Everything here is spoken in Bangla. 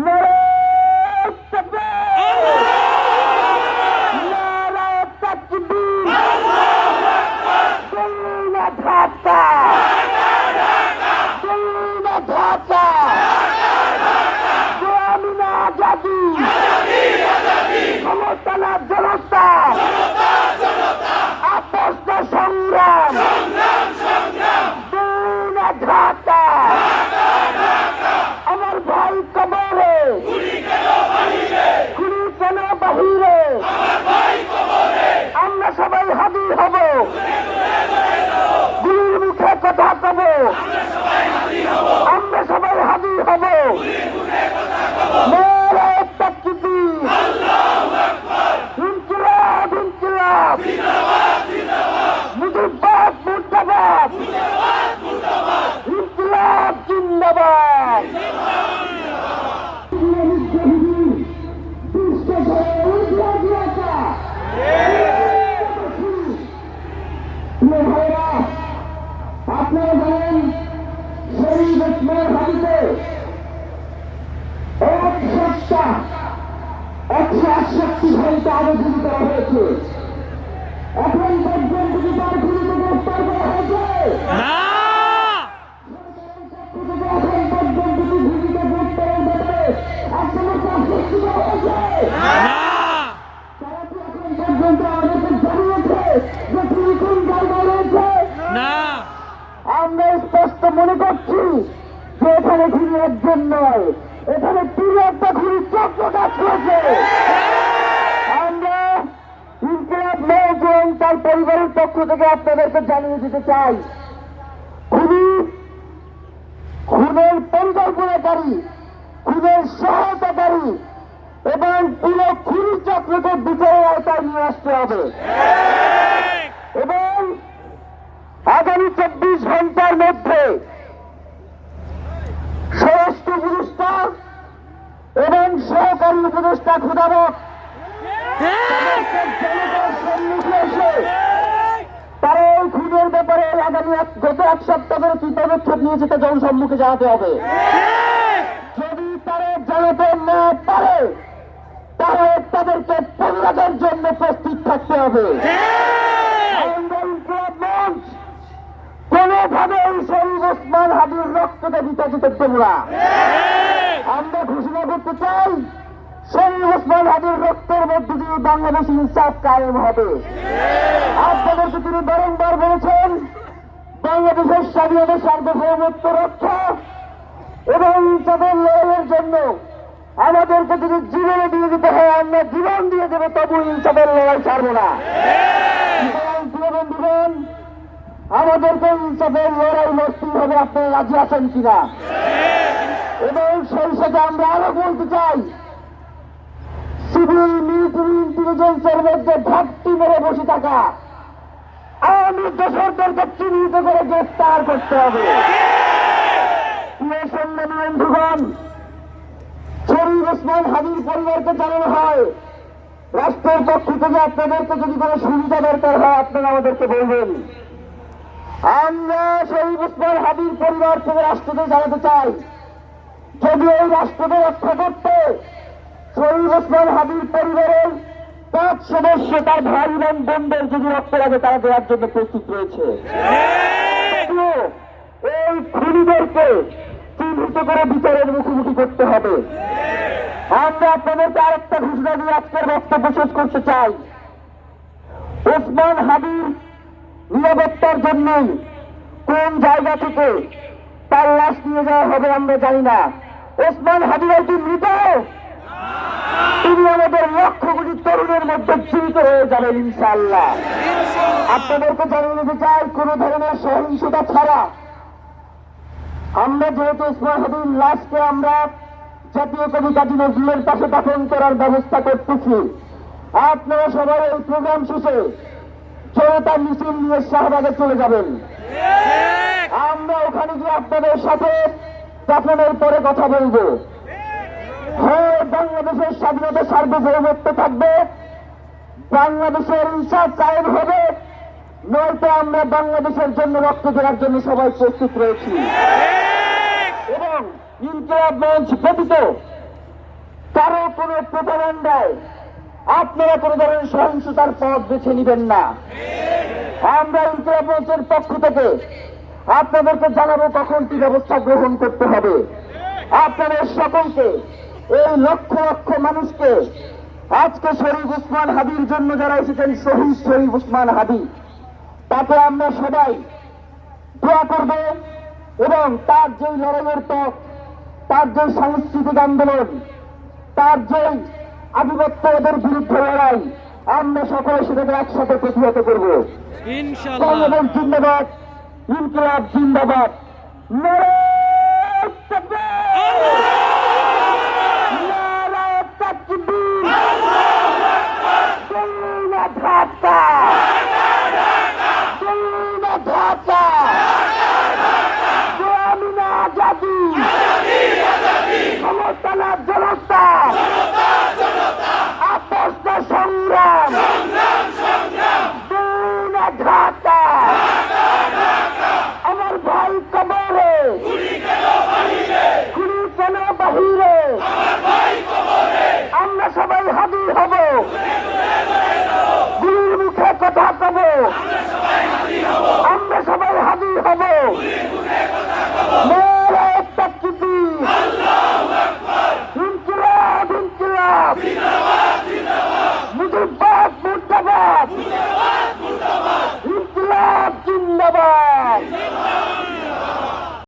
নারায়ে তাকবীর, নারায়ে তাকবীর, আল্লাহু আকবার, দিনা ঢাকা, দিনা ঢাকা, আমিনা আজাদি, ক্ষমতা না জনতা, আপোষ না সংগ্রাম, দিনা ঢাকা, আমার ভাই কবরে, খুনি কেন বাহিরে, আমরা সবাই হাজির হব, গুলির মুখে কথা কব, আমরা সবাই হাজির হব, নারায়ে তাকবীর, ইনকিলাব ইনকিলাব, মুজিবাবাদ মুর্দাবাদ, ইনকিলাব জিন্দাবাদ। আপনারা জানেন শহীদ ওসমান হাদিকে 168 ঘন্টা আবেদন করা হয়েছে। এখন পর্যন্ত কি তার খুনিকে গ্রেফতার করা হয়েছে? এখন পর্যন্ত কি খুনিকে গ্রেফতারের ব্যাপারে আপনাদের কাজ সৃষ্টি করা হয়েছে? তারা কি এখন পর্যন্ত আমাদেরকে জানিয়েছে যে খুনি কোন জায়গায় রয়েছে? আমরা স্পষ্ট মনে করছি যে এখানে খুনি একজন নয়, এখানে 3টা খুনি চক্র কাজ করেছে। আমরা ইনকিলাব মঞ্চ এবং তার পরিবারের পক্ষ থেকে আপনাদেরকে জানিয়ে দিতে চাই, খুনের পরিকল্পনাকারী, খুনের সহায়তাকারী এবং পুরো খুনি চক্রকে বিচারের আওতায় নিয়ে আসতে হবে এবং আগামী 24 ঘন্টার মধ্যে স্বরাষ্ট্র উপদেষ্টা এবং সহকারী উপদেষ্টা খুদাবক জনতার সম্মুখে এসে তারা এই খুনের ব্যাপারে গত 1 সপ্তাহ ধরে কি পদক্ষেপ নিয়েছে তা জনসম্মুখে জানাতে হবে। যদি তারা জানাতে না পারে তাহলে তাদেরকে প্রতিবাদের জন্য প্রস্তুত থাকতে হবে। কোনোভাবে এই শহীদ ওসমান হাদির রক্তকে বিতাড়িত দেব না। আমরা ঘোষণা করতে চাই, শহীদ ওসমান হাদির রক্তের মধ্যে দিয়ে বাংলাদেশ ইনসাফ কায়েম হবে। আপনাদেরকে তিনি বারংবার বলেছেন, বাংলাদেশের স্বাধীনতা সার্বভৌমত্ব রক্ষা এবং ইনসাফের লড়াইয়ের জন্য আমাদেরকে যদি জীবনে দিয়ে দিতে হয় আমরা জীবন দিয়ে দেবো, তবু ইনসাফের লড়াই ছাড়বো না। বন্ধুগণ, আমাদেরকে ইনসাফের লড়াই লড়তেই হবে। আপনারা রাজি আছেন কিনা? এবং সেই সাথে আমরা আরো বলতে চাই, সিভিল মিলিটারি ইন্টেলিজেন্সের মধ্যে ঘাটতি মেরে বসে থাকা আওয়ামী দোসরদেরকে চিহ্নিত করে গ্রেফতার করতে হবে। বন্ধুগণ, শহীদ ওসমান হাদির পরিবারকে জানানো হয়, রাষ্ট্রের পক্ষ থেকে আপনাদেরকে যদি কোনো সুবিধা দরকার হয় আপনারা আমাদেরকে বলবেন। আমরা শহীদ ওসমান হাদির পরিবার থেকে রাষ্ট্রকে জানাতে চাই, যদি এই রাষ্ট্রকে রক্ষা করতে শহীদ ওসমান হাদির পরিবারের 5 সদস্য তার ভাই এবং বোনদের যদি রক্ত লাগে তারা দেওয়ার জন্য প্রস্তুত রয়েছে। এই খুনিদেরকে চিহ্নিত করে বিচারের মুখোমুখি করতে হবে। আমরা আপনাদেরকে আরেকটা ঘোষণা দিয়ে আজকের বক্তব্য শেষ করতে চাই, ওসমান হাদির নিরাপত্তার জন্যই কোন জায়গা থেকে তার লাশ নিয়ে যাওয়া হবে আমরা জানি না। ওসমান হাদির একটি মৃত, তিনি আমাদের লক্ষ কোটি তরুণের মধ্যে জীবিত হয়ে যাবেন ইনশাআল্লাহ। আপনাদেরকে জানিয়ে দিতে চাই, কোন ধরনের সহিংসতা ছাড়া আমরা যেহেতু ওসমান হাদির লাশকে আমরা জাতীয় কবি কাজী নজরুলের পাশে দাফন করার ব্যবস্থা করতেছি, আপনারা সবাই এই প্রোগ্রাম শেষে জনতা মিছিল নিয়ে শাহবাগে চলে যাবেন। আমরা ওখানে গিয়ে আপনাদের সাথে দাফনের পরে কথা বলবো। হ্যাঁ, বাংলাদেশের স্বাধীনতা সার্বভৌমত্ব থাকবে, বাংলাদেশের ইনসাফ কায়েম হবে, নয়তো আমরা বাংলাদেশের জন্য রক্ত দেওয়ার জন্য সবাই প্রস্তুত রয়েছি। এবং ইনকিলাব মঞ্চ ব্যতীত কারো কোনো প্রোপাগান্ডায় আপনারা কোনো ধরনের সহিংসতার পথ বেছে নেবেন না। আমরা ইনকিলাব মঞ্চের পক্ষ থেকে আপনাদেরকে জানাবো কখন কি ব্যবস্থা গ্রহণ করতে হবে। আপনাদের সকলকে, এই লক্ষ লক্ষ মানুষকে, আজকে শরীফ উসমান হাদির জন্য যারা এসেছেন, শহীদ শরীফ উসমান হাদি, তাকে আমরা সবাই দোয়া করব এবং তার যে লড়াইয়ের পথ, তার যে সাংস্কৃতিক আন্দোলন, তার যে আধিপত্যবাদের বিরুদ্ধে লড়াই, আমরা সকলে সেটাকে একসাথে প্রতিহত করব। ইনশাআল্লাহ। জিন্দাবাদ, ইনকিলাব জিন্দাবাদ। নারায়ে তাকবীর, নারায়ে তাকবীর, দিল্লি ঢাকা, দিল্লি ঢাকা, আমিনা আজাদি, ক্ষমতা না জনতা।